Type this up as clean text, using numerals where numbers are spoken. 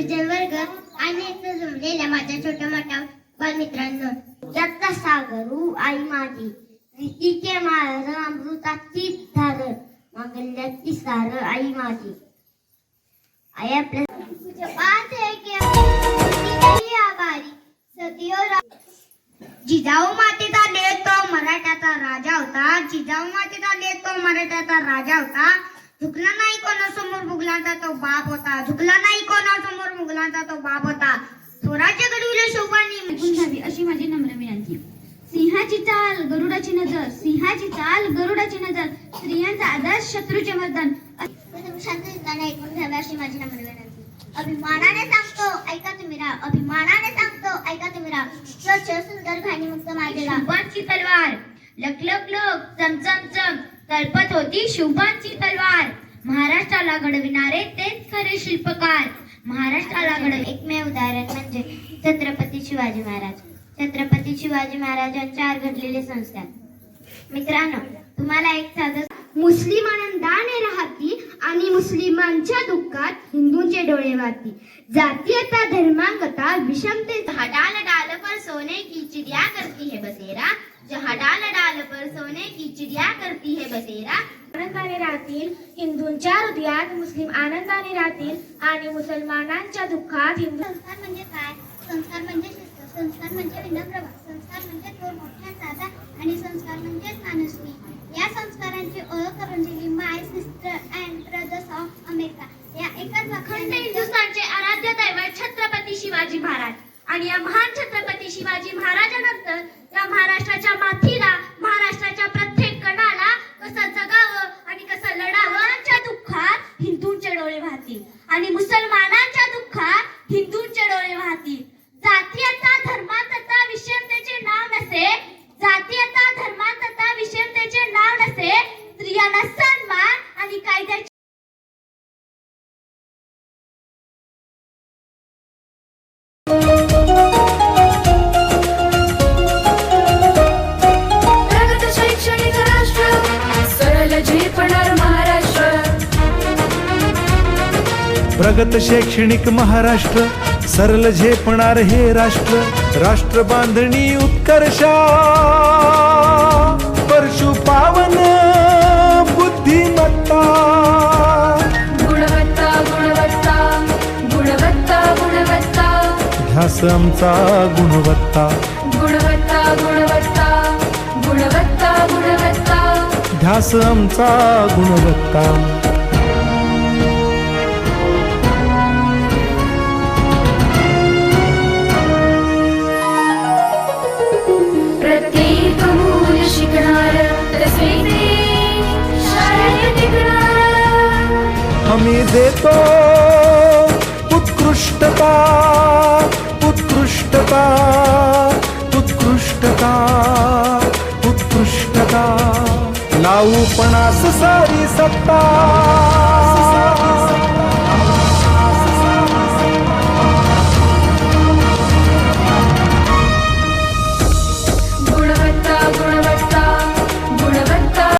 सज्जन वर्ग आणि इथं जमलेल्या माझ्या छोट्या मोठ्या बालमित्रांनो, दत्त सागरू आई माझी, प्रीतीचे माळ अमृताची धार, मांगल्याची सार आई माझी. आई आपल्या आभारी सदियो जिजाऊ मातेचा लेक तो मराठ्याचा राजा होता. जिजाऊ मातेचा लेक तो मराठ्याचा राजा होता. झुकला नाही कोणासमोर मुघलांचा तो बाप होता. झुकला नाही कोणासमोर मुघलांचा तो बाप होता. स्वराज्य घडविले शोभानी निघून घ्यावी अशी माझी नम्र विनंती. सिंहाची चाल गरुडाची नजर, सिंहाची चाल गरुडाची नजर, स्त्रियांचा आदर्श शत्रूचे मर्दन. शांततेने ऐकून घ्यावे अशी माझी नम्र विनंती. अभिमानाने सांगतो ऐका तुम्ही राव, अभिमानाने सांगतो ऐका तुम्ही राव. स्वच्छ सुंदर घाणीमुक्त माझे शुभांची तलवार, लखलख लोक चमचम चम तळपत होती शुभांची तलवार. महाराष्ट्राला घडविणारे तेच खरे शिल्पकार. महाराष्ट्राला एकमेव उदाहरण म्हणजे छत्रपती शिवाजी महाराज. छत्रपती शिवाजी महाराजांच्या घडलेले संस्कार. मित्रांनो, तुम्हाला एक साधं, मुस्लिम आनंदाने राहती आणि मुस्लिमांच्या दुःखात हिंदूंचे डोळे वाहती. जातीयता धर्मांगता विषमते डाल डाल पर सोने की चिड़िया करती है बसेरा. जहाँ डाल डाल पर सोने की चिड़िया करती है बसेरा. आनंदाने राहतील हिंदूंच्या हृदयात मुस्लिम आनंदाने राहतील आणि मुसलमानांच्या दुःखात हिंदू. संस्कार म्हणजे काय? संस्कार म्हणजे शिस्त, संस्कार म्हणजे विनम्रता, संस्कार म्हणजे थोर मोठ्या साधा आणि संस्कार म्हणजे माणुसकी. या संस्कारांची ओळख करून दिली my sister and brothers of America या एकाच अखंड हिंदुस्थानचे आराध्य दैवत छत्रपती शिवाजी महाराज. आणि या महान छत्रपती शिवाजी महाराजांनंतर या महाराष्ट्राच्या माथीला, महाराष्ट्राच्या प्रत्येक कणाला कसं जगावं आणि कसं लढावं च्या दुःखात हिंदूंचे डोळे वाहतील आणि मुसलमानांच्या दुःखात हिंदूंचे डोळे वाहतील. जातीयता धर्मांतता विषमतेचे नाव नसे, जातीयता धर्मांतता विषमतेचे नाव नसे, स्त्रियांना सन्मान आणि कायद्याची प्रगत शैक्षणिक महाराष्ट्र, सरल झेपणार हे राष्ट्र. राष्ट्र बांधणी उत्कर्षा, परशु पावन बुद्धिमत्ता. गुणवत्ता गुणवत्ता गुणवत्ता गुणवत्ता, ध्यास आमचा गुणवत्ता. गुणवत्ता गुणवत्ता गुणवत्ता गुणवत्ता, ध्यास आमचा गुणवत्ता. प्रत्येक मूल शिकणार तसेच शाळेत टिकणार. आम्ही देतो उत्कृष्टता, उत्कृष्टता, उत्कृष्टता, उत्कृष्टता. लावू पणास सारी सत्ता.